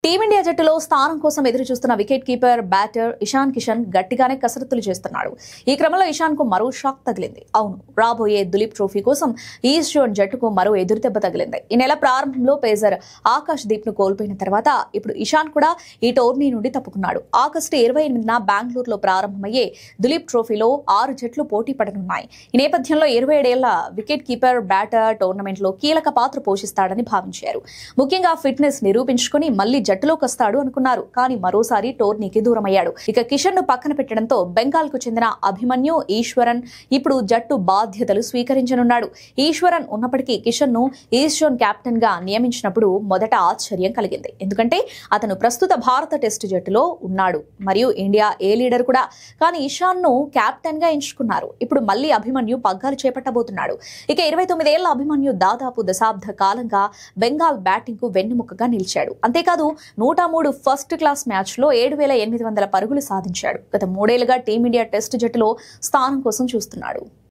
Team India జట్టులో స్థానం కోసం ఎదురు చూస్తున్న wicket keeper batter Ishan Kishan గట్టిగానే కసరత్తులు చేస్తున్నాడు. ఈ క్రమంలో ఇషాన్ కు మరో షాక్ తగిలింది. అవును, రాబోయే దులీప్ ట్రోఫీ కోసం ఈస్ట్ జోన్ జట్టుకు మరో ఎదురుదెబ్బ తగిలింది. ఈ నెల ప్రారంభంలో పేసర్ ఆకాష్ దీప్ ను కోల్పోయిన తర్వాత ఇప్పుడు ఇషాన్ కూడా ఈ టోర్నీ నుండి తప్పుకున్నాడు. ఆగస్టు 28న బెంగళూరులో ప్రారంభమయ్యే దులీప్ ట్రోఫీలో 6 జట్లు పోటీ పడనున్నాయి. ఈ నేపథ్యంలో 27 ఏళ్ల వికెట్ కీపర్ బ్యాటర్ టోర్నమెంట్ లో కీలక పాత్ర పోషిస్తాడని భావించారు. ముఖ్యంగా ఫిట్నెస్ నిరూపించుకుని మళ్లీ జట్టులోకి వస్తాడు అనుకున్నారు. కానీ మరోసారి టోర్నీకి దూరమయ్యాడు. ఇక కిషన్ ను పక్కన పెట్టడంతో బెంగాల్ కు చెందిన అభిమన్యు ఈశ్వరన్ ఇప్పుడు జట్టు బాధ్యతలు స్వీకరించనున్నాడు. ఈశ్వరన్ ఉన్నప్పటికీ కిషన్ ను ఈస్ట్ జోన్ కెప్టెన్ గా నియమించినప్పుడు మొదట ఆశ్చర్యం కలిగింది. ఎందుకంటే అతను ప్రస్తుత భారత టెస్టు జట్టులో ఉన్నాడు మరియు ఇండియా ఏ లీడర్ కూడా. కానీ ఇషాన్ ను కెప్టెన్ గా ఎంచుకున్నారు. ఇప్పుడు మళ్లీ అభిమన్యు పగ్గాలు చేపట్టబోతున్నాడు. ఇక 29 ఏళ్ల అభిమన్యు దాదాపు దశాబ్ద కాలంగా బెంగాల్ బ్యాటింగ్ కు వెన్నెముకగా నిలిచాడు. అంతేకాదు 103 ఫస్ట్ క్లాస్ మ్యాచ్ లో 7,800 పరుగులు సాధించాడు. గత 3 ఏళ్లుగా టీమిండియా టెస్టు జట్టులో స్థానం కోసం చూస్తున్నాడు.